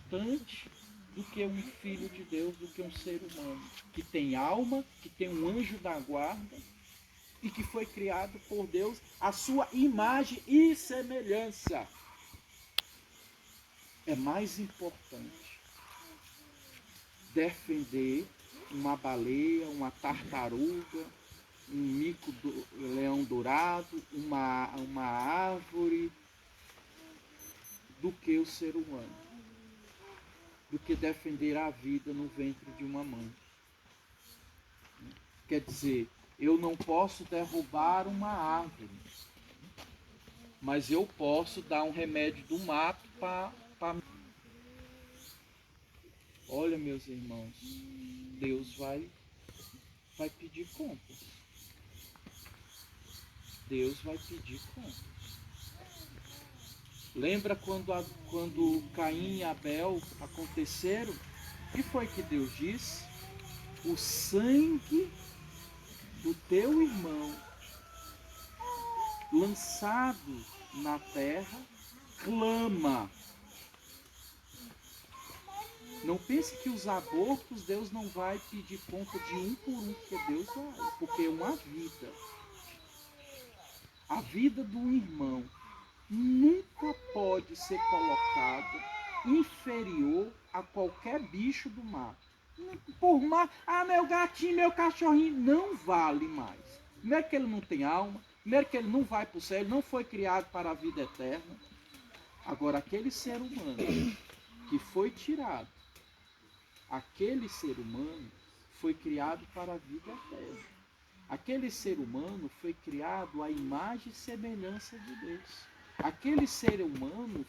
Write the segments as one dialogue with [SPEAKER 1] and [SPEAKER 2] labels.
[SPEAKER 1] importante do que um filho de Deus, do que um ser humano, que tem alma, que tem um anjo da guarda e que foi criado por Deus à sua imagem e semelhança. É mais importante defender uma baleia, uma tartaruga, um mico-leão dourado, uma árvore, do que o ser humano, do que defender a vida no ventre de uma mãe. Quer dizer, eu não posso derrubar uma árvore, mas eu posso dar um remédio do mato para... Olha, meus irmãos, Deus vai pedir contas. Deus vai pedir contas. Lembra quando Caim e Abel aconteceram? O que foi que Deus disse? O sangue do teu irmão lançado na terra clama. Não pense que os abortos Deus não vai pedir conta de um por um, porque Deus vai, porque é uma vida. A vida do irmão nunca pode ser colocada inferior a qualquer bicho do mato. Por mais, meu gatinho, meu cachorrinho, não vale mais. Primeiro que ele não tem alma, primeiro que ele não vai para o céu, ele não foi criado para a vida eterna. Agora, aquele ser humano que foi tirado, aquele ser humano foi criado para a vida eterna. Aquele ser humano foi criado à imagem e semelhança de Deus. Aquele ser humano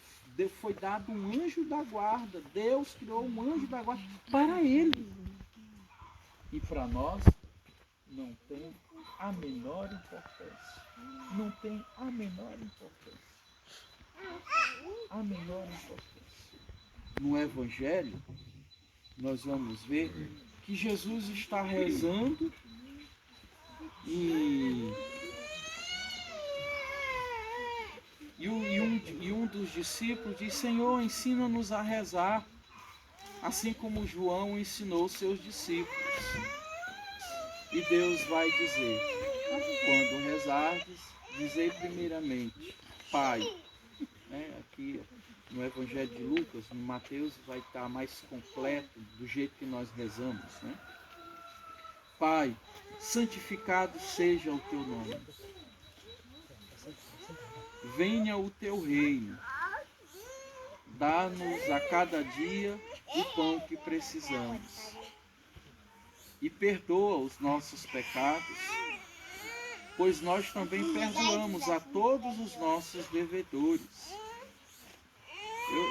[SPEAKER 1] foi dado um anjo da guarda. Deus criou um anjo da guarda para ele. E para nós não tem a menor importância. Não tem a menor importância. A menor importância. No Evangelho, nós vamos ver que Jesus está rezando e um dos discípulos diz: Senhor, ensina-nos a rezar, assim como João ensinou seus discípulos. E Deus vai dizer: quando rezardes, dizei primeiramente, Pai. Aqui no Evangelho de Lucas, no Mateus, vai estar mais completo do jeito que nós rezamos. Pai, santificado seja o teu nome. Venha o teu reino. Dá-nos a cada dia o pão que precisamos. E perdoa os nossos pecados, pois nós também perdoamos a todos os nossos devedores.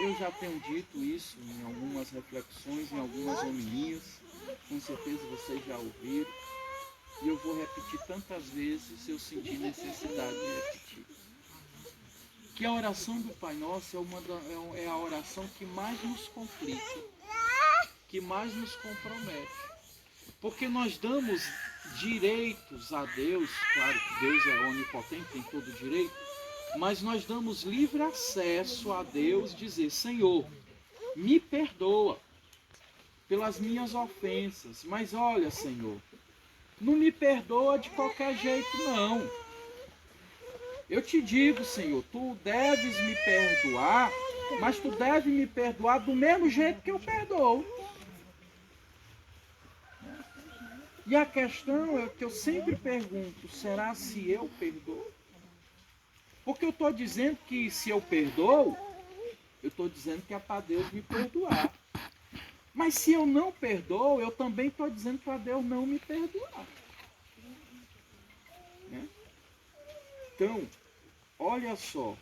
[SPEAKER 1] Eu já tenho dito isso em algumas reflexões, em algumas homilias, com certeza vocês já ouviram, e eu vou repetir tantas vezes se eu sentir necessidade de repetir. Que a oração do Pai Nosso é a oração que mais nos complica, que mais nos compromete. Porque nós damos direitos a Deus, claro que Deus é onipotente, tem todo direito, mas nós damos livre acesso a Deus, dizer: Senhor, me perdoa pelas minhas ofensas, mas olha, Senhor, não me perdoa de qualquer jeito não. Eu te digo, Senhor, tu deves me perdoar, mas tu deves me perdoar do mesmo jeito que eu perdoo. E a questão é que eu sempre pergunto: será se eu perdoo? Porque eu estou dizendo que se eu perdoo, eu estou dizendo que é para Deus me perdoar. Mas se eu não perdoo, eu também estou dizendo para Deus não me perdoar. Então, olha só,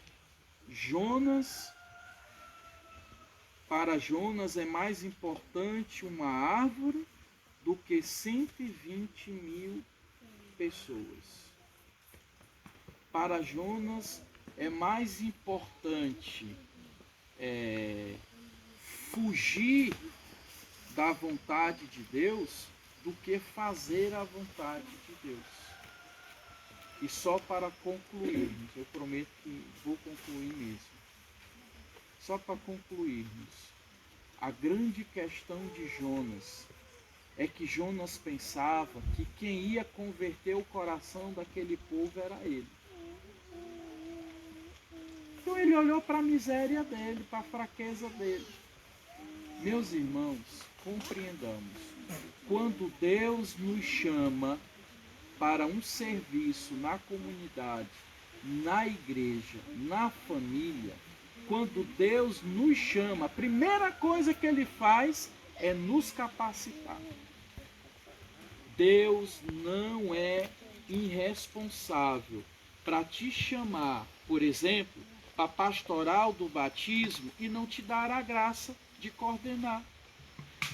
[SPEAKER 1] para Jonas é mais importante uma árvore do que 120 mil pessoas. Para Jonas é mais importante fugir da vontade de Deus do que fazer a vontade de Deus. E só para concluirmos, eu prometo que vou concluir mesmo. Só para concluirmos, A grande questão de Jonas é que Jonas pensava que quem ia converter o coração daquele povo era ele. Então ele olhou para a miséria dele, para a fraqueza dele. Meus irmãos, compreendamos. Quando Deus nos chama para um serviço na comunidade, na igreja, na família, quando Deus nos chama, a primeira coisa que Ele faz é nos capacitar. Deus não é irresponsável para te chamar, por exemplo, para a pastoral do batismo e não te dar a graça de coordenar.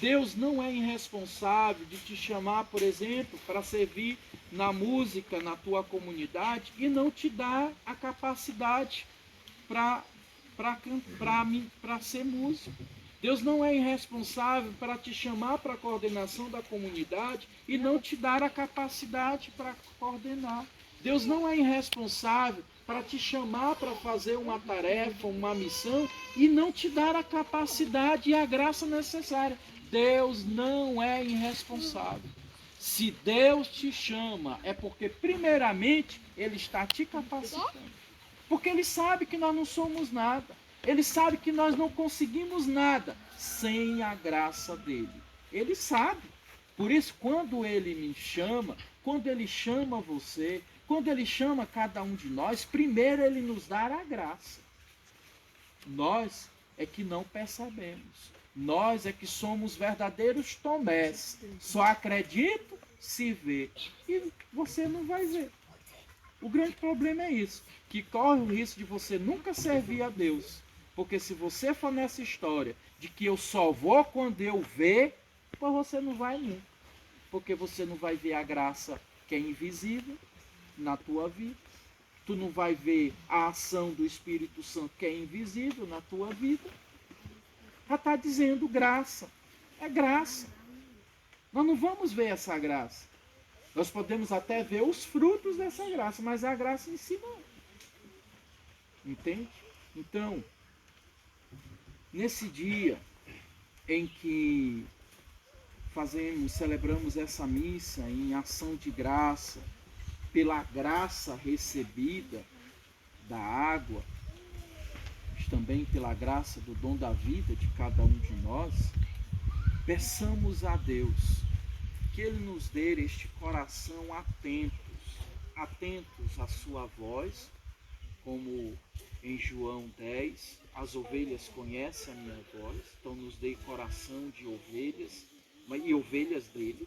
[SPEAKER 1] Deus não é irresponsável de te chamar, por exemplo, para servir na música na tua comunidade e não te dar a capacidade para ser músico. Deus não é irresponsável para te chamar para a coordenação da comunidade e não te dar a capacidade para coordenar. Deus não é irresponsável para te chamar para fazer uma tarefa, uma missão e não te dar a capacidade e a graça necessária. Deus não é irresponsável. Se Deus te chama, é porque primeiramente Ele está te capacitando. Porque Ele sabe que nós não somos nada. Ele sabe que nós não conseguimos nada sem a graça dele. Ele sabe. Por isso, quando Ele me chama, quando Ele chama você, quando Ele chama cada um de nós, primeiro Ele nos dá a graça. Nós é que não percebemos. Nós é que somos verdadeiros Tomés. Só acredito se vê. E você não vai ver. O grande problema é isso. Que corre o risco de você nunca servir a Deus. Porque se você for nessa história de que eu só vou quando eu ver, pois você não vai nunca. Porque você não vai ver a graça que é invisível na tua vida. Tu não vai ver a ação do Espírito Santo que é invisível na tua vida. Já está dizendo graça. É graça. Nós não vamos ver essa graça. Nós podemos até ver os frutos dessa graça, mas a graça em si não. Entende? Então, nesse dia em que celebramos essa missa em ação de graça, pela graça recebida da água, mas também pela graça do dom da vida de cada um de nós, peçamos a Deus que Ele nos dê este coração atentos à sua voz, como em João 10, as ovelhas conhecem a minha voz, então nos dê coração de ovelhas, e ovelhas dele,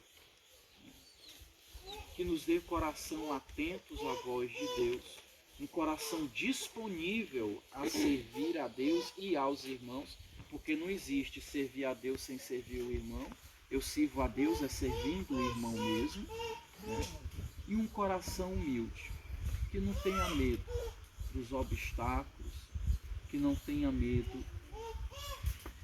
[SPEAKER 1] que nos dê coração atentos à voz de Deus, um coração disponível a servir a Deus e aos irmãos, porque não existe servir a Deus sem servir o irmão. Eu sirvo a Deus servindo o irmão mesmo, né? E um coração humilde, que não tenha medo dos obstáculos, que não tenha medo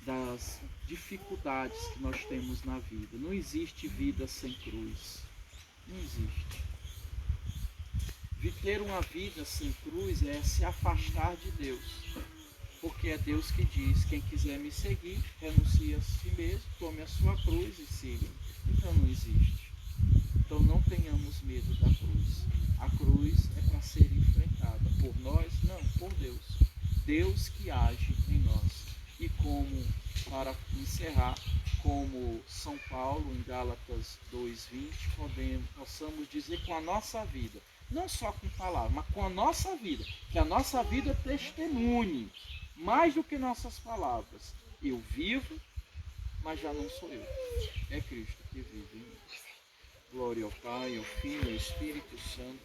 [SPEAKER 1] das dificuldades que nós temos na vida. Não existe vida sem cruz. Não existe. Viver uma vida sem cruz é se afastar de Deus. Porque é Deus que diz, quem quiser me seguir, renuncie a si mesmo, tome a sua cruz e siga. Então não existe. Então não tenhamos medo da cruz. A cruz é para ser enfrentada por nós, não, por Deus. Deus que age em nós. E como, para encerrar, como São Paulo em Gálatas 2:20, possamos dizer com a nossa vida, não só com palavras, mas com a nossa vida, que a nossa vida testemunhe, mais do que nossas palavras. Eu vivo, mas já não sou eu. É Cristo que vive em mim. Glória ao Pai, ao Filho e ao Espírito Santo.